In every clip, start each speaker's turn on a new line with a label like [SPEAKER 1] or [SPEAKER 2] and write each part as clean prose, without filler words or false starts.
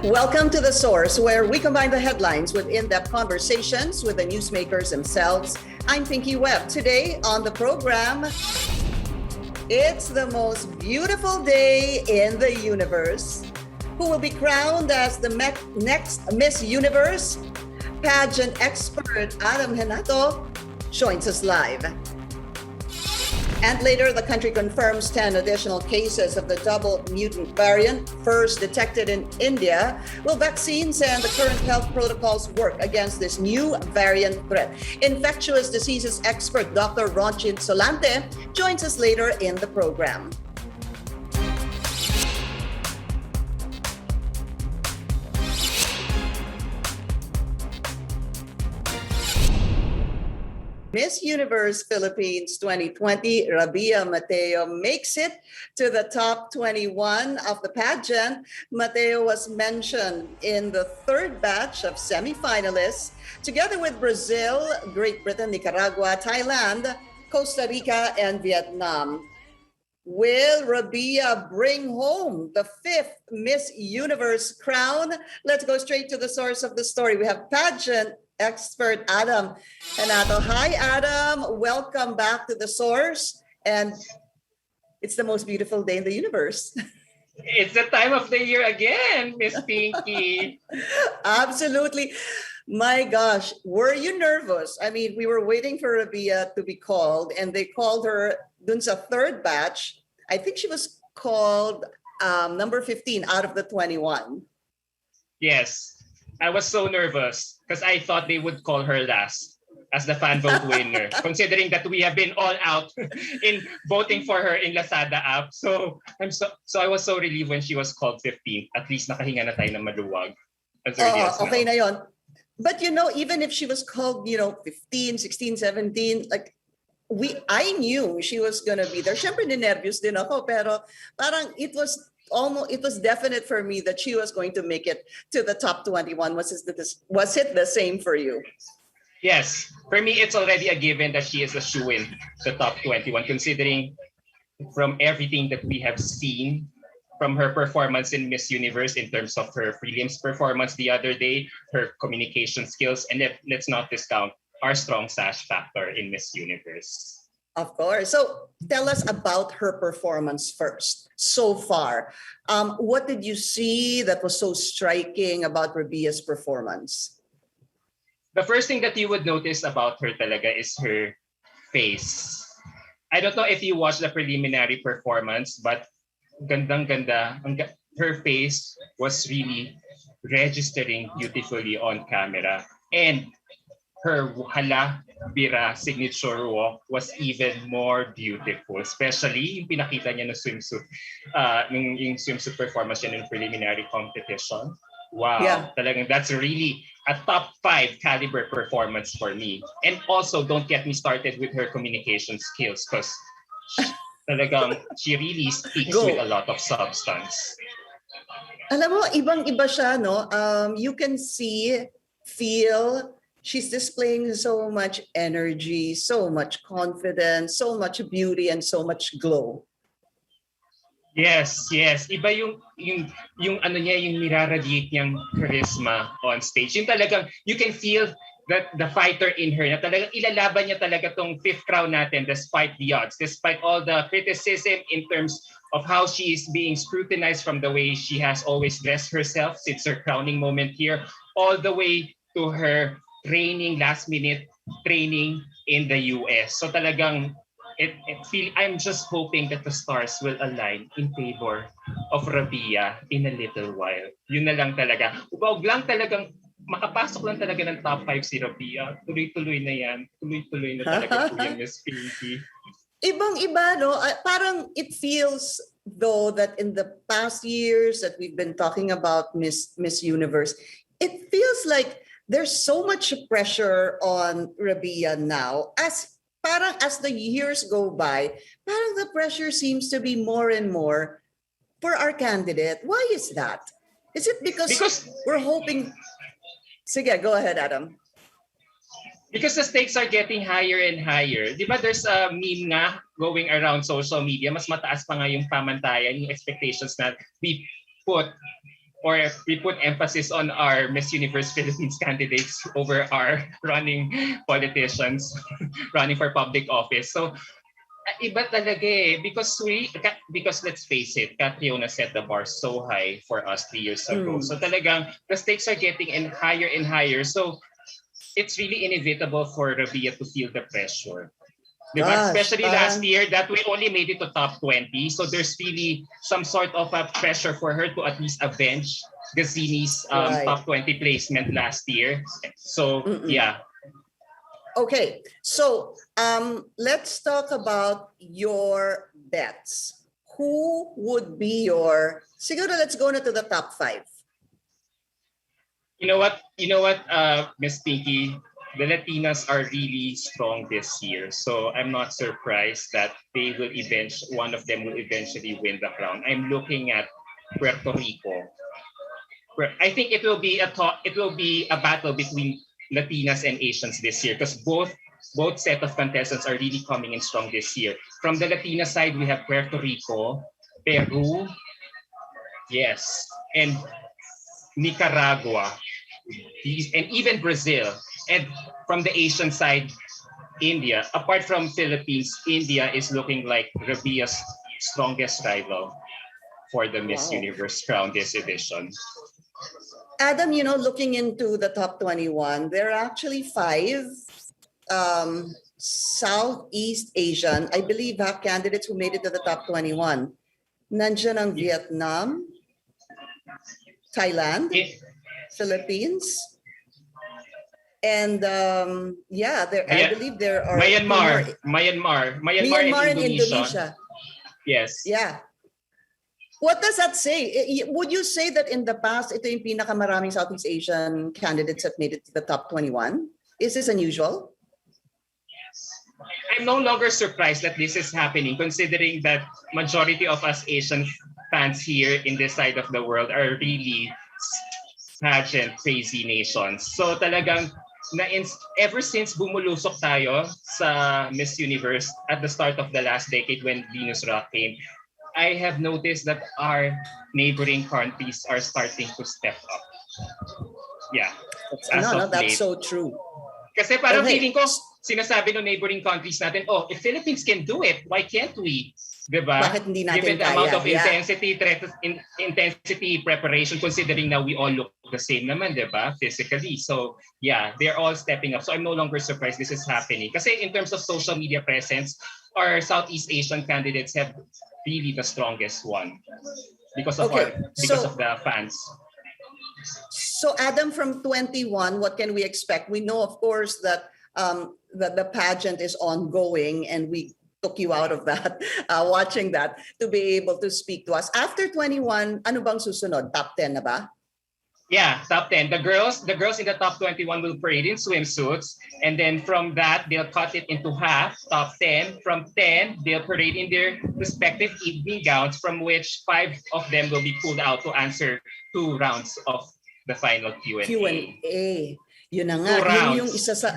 [SPEAKER 1] Welcome to The Source, where we combine the headlines with in-depth conversations with the newsmakers themselves. I'm Pinky Webb. Today on the program, it's the most beautiful day in the universe. Who will be crowned as the next Miss Universe? Pageant expert Adam Genato joins us live. And later, the country confirms 10 additional cases of the double mutant variant, first detected in India. Will vaccines and the current health protocols work against this new variant threat? Infectious diseases expert Dr. Ronchin Solante joins us later in the program. Miss Universe Philippines 2020, Rabia Mateo makes it to the top 21 of the pageant. Mateo was mentioned in the third batch of semifinalists, together with Brazil, Great Britain, Nicaragua, Thailand, Costa Rica, and Vietnam. Will Rabia bring home the fifth Miss Universe crown? Let's go straight to the source of the story. We have pageant expert Adam Genato. Hi, Adam. Welcome back to The Source. And it's the most beautiful day in the universe.
[SPEAKER 2] It's the time of the year again, Miss Pinky.
[SPEAKER 1] Absolutely. My gosh, were you nervous? I mean, we were waiting for Rabia to be called, and they called her dun sa third batch. I think she was called number 15 out of the 21.
[SPEAKER 2] Yes. I was so nervous because I thought they would call her last as the fan vote winner, considering that we have been all out in voting for her in Lazada app. So I was so relieved when she was called 15. At least nakahinga na tayo ng maluwag.
[SPEAKER 1] Okay na yon. But even if she was called, 15, 16, 17, I knew she was gonna be there. Siyempre, nervous din ako, pero parang it was definite for me that she was going to make it to the top 21. Was it the same for you?
[SPEAKER 2] Yes. For me, it's already a given that she is a shoo-in to top 21, considering from everything that we have seen from her performance in Miss Universe in terms of her prelims performance the other day, her communication skills, and let's not discount our strong sash factor in Miss Universe.
[SPEAKER 1] Of course. So tell us about her performance first, so far. What did you see that was so striking about Rabia's performance?
[SPEAKER 2] The first thing that you would notice about her talaga is her face. I don't know if you watched the preliminary performance, but gandang-ganda. Her face was really registering beautifully on camera. And her hala bira signature walk was even more beautiful, especially yung pinakita niya ng swimsuit, yung swimsuit performance niya ng preliminary competition. Wow, yeah. Talagang that's really a top 5 caliber performance for me. And also, don't get me started with her communication skills because she really speaks with a lot of substance.
[SPEAKER 1] Alam mo, ibang-iba siya, no? You can see, feel. She's displaying so much energy, so much confidence, so much beauty, and so much glow.
[SPEAKER 2] Yes. Iba yung ano niya, yung niraradiate niyang charisma on stage. Yung talagang, you can feel that the fighter in her, na talagang ilalaban niya talaga tong fifth crown natin despite the odds, despite all the criticism in terms of how she is being scrutinized from the way she has always dressed herself since her crowning moment here, all the way to her last minute training in the US. So talagang I'm just hoping that the stars will align in favor of Rabia in a little while. Yun na lang talaga. Huwag lang talagang makapasok lang talaga ng top 5 si Rabia. Tuloy-tuloy na yan. Tuloy-tuloy na talaga po yan, Miss Pinky.
[SPEAKER 1] Ibang-iba, no? Parang it feels though that in the past years that we've been talking about Miss Universe, it feels like there's so much pressure on Rabia now. As the years go by, parang the pressure seems to be more and more for our candidate. Why is that? Is it because we're hoping? Sige, go ahead, Adam.
[SPEAKER 2] Because the stakes are getting higher and higher. Di ba there's a meme nga going around social media, mas mataas pa nga yung pamantayan, yung expectations na we put or we put emphasis on our Miss Universe Philippines candidates over our running politicians running for public office. So iba talaga eh. Because let's face it, Catriona set the bar so high for us 3 years ago. So talagang the stakes are getting and higher. So it's really inevitable for Rabia to feel the pressure. Diba?
[SPEAKER 1] Gosh,
[SPEAKER 2] Especially last year that we only made it to top 20. So there's really some sort of a pressure for her to at least avenge Gazini's
[SPEAKER 1] right.
[SPEAKER 2] top 20 placement last year. So yeah.
[SPEAKER 1] Okay, so let's talk about your bets. Who would be your, siguro let's go na to the top 5.
[SPEAKER 2] You know what, Miss Pinky, the Latinas are really strong this year. So I'm not surprised that one of them will eventually win the crown. I'm looking at Puerto Rico. I think it will be a battle between Latinas and Asians this year because both set of contestants are really coming in strong this year. From the Latina side, we have Puerto Rico, Peru, yes, and Nicaragua, and even Brazil. And from the Asian side, India. Apart from Philippines, India is looking like Rabia's strongest rival for the Miss Universe crown this edition.
[SPEAKER 1] Adam, looking into the top 21, there are actually 5 Southeast Asian, I believe, candidates who made it to the top 21. Nandiyan ang Vietnam, Thailand, Philippines, and I believe there are
[SPEAKER 2] Myanmar and Indonesia. Yes.
[SPEAKER 1] Yeah. What does that say? Would you say that in the past, ito yung pinakamaraming Southeast Asian candidates that made it to the top 21? Is this unusual?
[SPEAKER 2] I'm no longer surprised that this is happening, considering that majority of us Asian fans here in this side of the world are really pageant crazy nations. So talagang ever since bumulusok tayo sa Miss Universe at the start of the last decade when Venus Rock came, I have noticed that our neighboring countries are starting to step up. Yeah.
[SPEAKER 1] That's so true.
[SPEAKER 2] Kasi parang feeling ko, sinasabi ng neighboring countries natin, if Philippines can do it, why can't we? Diba?
[SPEAKER 1] Bakit hindi natin
[SPEAKER 2] Given the
[SPEAKER 1] kaya?
[SPEAKER 2] amount of intensity preparation, considering now we all look the same naman, diba? Physically. So yeah, they're all stepping up. So I'm no longer surprised this is happening. Kasi in terms of social media presence, our Southeast Asian candidates have really the strongest one because of the fans.
[SPEAKER 1] So Adam, from 21, what can we expect? We know, of course, that the pageant is ongoing, and we took you out of that, watching that, to be able to speak to us. After 21, ano bang susunod? Top 10 na ba?
[SPEAKER 2] Yeah, top 10. The girls in the top 21 will parade in swimsuits, and then from that they'll cut it into half. Top 10. From 10, they'll parade in their respective evening gowns, from which 5 of them will be pulled out to answer 2 rounds of the final Q&A.
[SPEAKER 1] Q&A. Yun na nga. Yun yung isa sa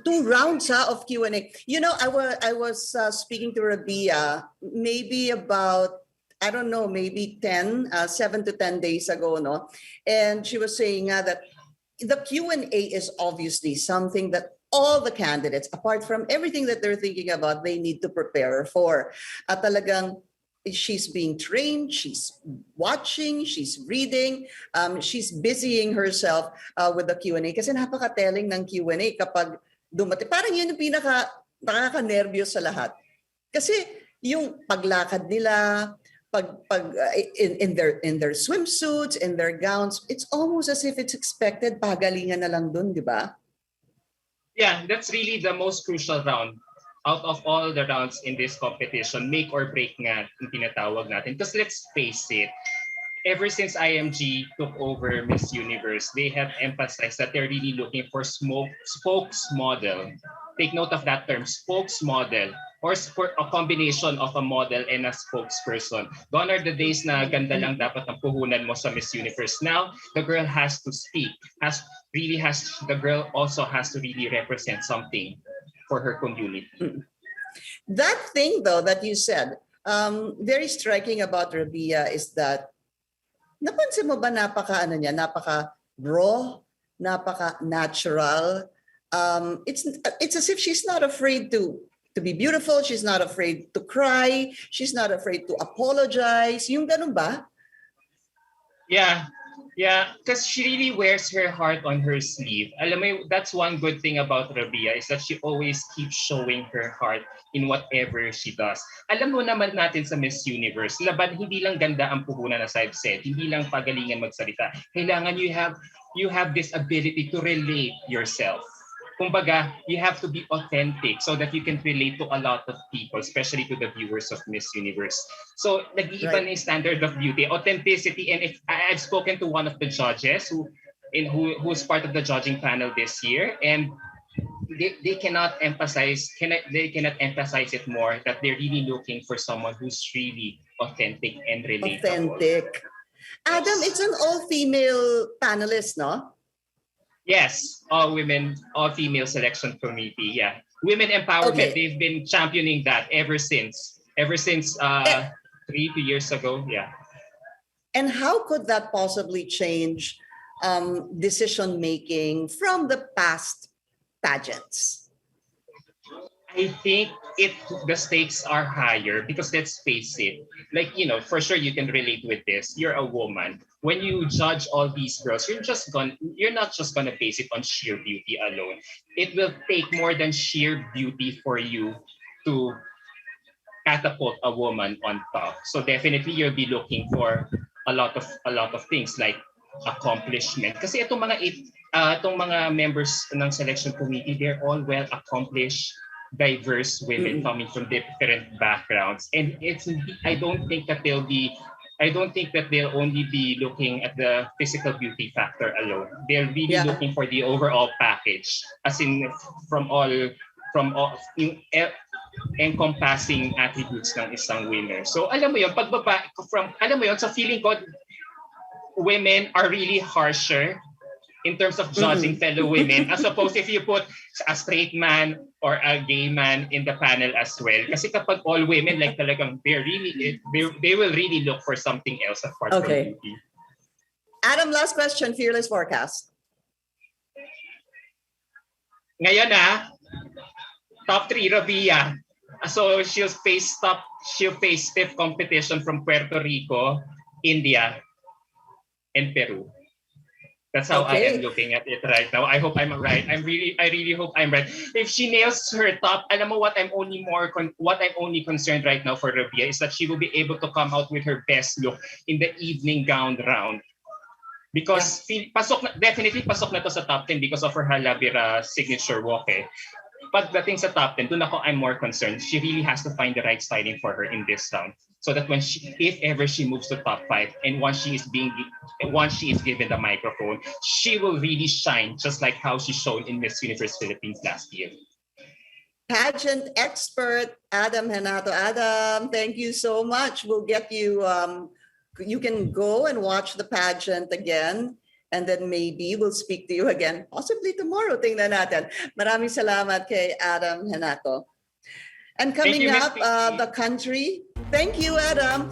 [SPEAKER 1] 2 rounds of Q&A. I was speaking to Rabia maybe about, I don't know, maybe 7 to 10 days ago, no? And she was saying that the Q&A is obviously something that all the candidates, apart from everything that they're thinking about, they need to prepare for. At talagang she's being trained, she's watching, she's reading, she's busying herself with the Q&A. Kasi napaka-telling ng Q&A kapag dumati. Parang yun yung nakaka-nervyos sa lahat. Kasi yung paglakad nila, in their swimsuits, in their gowns, it's almost as if it's expected, pagalingan na lang dun, di ba?
[SPEAKER 2] Yeah, that's really the most crucial round out of all the rounds in this competition. Make or break nga yung tinatawag natin. Because let's face it, ever since IMG took over Miss Universe, they have emphasized that they're really looking for spokesmodel. Take note of that term, spokesmodel, or for a combination of a model and a spokesperson. Gone are the days na ganda lang dapat ang puhunan mo sa Miss Universe. Now, the girl has to speak. The girl also has to really represent something for her community.
[SPEAKER 1] That thing, though, that you said, very striking about Rabia is that Napansin mo ba napaka ano niya, napaka raw, napaka natural. It's as if she's not afraid to be beautiful, she's not afraid to cry, she's not afraid to apologize. Yung ganun ba?
[SPEAKER 2] Yeah. Yeah, because she really wears her heart on her sleeve. Alam mo, that's one good thing about Rabia is that she always keeps showing her heart in whatever she does. Alam mo naman natin sa Miss Universe, laban hindi lang ganda ang puhunan as I've said, hindi lang pagalingan magsalita. Kailangan you have this ability to relate yourself. Kumbaga, you have to be authentic so that you can relate to a lot of people, especially to the viewers of Miss Universe. So, nag-iiba na yung standard of beauty, authenticity, and if I've spoken to one of the judges who's part of the judging panel this year, and they cannot emphasize it more that they're really looking for someone who's really authentic and relatable.
[SPEAKER 1] Authentic. Adam, it's an all-female panelist, no?
[SPEAKER 2] Yes, all female selection committee. Yeah, women empowerment.
[SPEAKER 1] Okay.
[SPEAKER 2] They've been championing that ever since 2 years ago. Yeah.
[SPEAKER 1] And how could that possibly change decision making from the past pageants?
[SPEAKER 2] I think the stakes are higher because let's face it, like, for sure you can relate with this. You're a woman. When you judge all these girls, you're not just gonna base it on sheer beauty alone. It will take more than sheer beauty for you to catapult a woman on top. So definitely you'll be looking for a lot of things like accomplishment. Kasi itong mga members ng selection committee, they're all well accomplished, diverse women coming from different backgrounds, and I don't think that they'll only be looking at the physical beauty factor alone. They're really looking for the overall package, as in from all yung encompassing attributes ng isang winner. So alam mo yun, so feeling ko women are really harsher in terms of judging fellow women, as opposed if you put a straight man or a gay man in the panel as well. Kasi kapag all women, like talagang they will really look for something else apart from beauty.
[SPEAKER 1] Adam, last question, fearless forecast.
[SPEAKER 2] Ngayon top 3 Rabia. So she'll face fifth competition from Puerto Rico, India, and Peru. That's how I am looking at it right now. I hope I'm right. I really hope I'm right. If she nails her top, alam mo what I'm only concerned right now for Rabia is that she will be able to come out with her best look in the evening gown round. Because definitely pasok na to sa top 10 because of her Halavira signature walk. Pagdating sa top 10, I'm more concerned. She really has to find the right styling for her in this round, so that if ever she moves to top 5, and once she is given the microphone, she will really shine, just like how she shone in Miss Universe Philippines last year.
[SPEAKER 1] Pageant expert Adam Genato. Adam, thank you so much. We'll get you. You can go and watch the pageant again. And then maybe we'll speak to you again, possibly tomorrow. Tingnan natin. Maraming salamat kay Adam Genato. And coming up, the country. Thank you, Adam.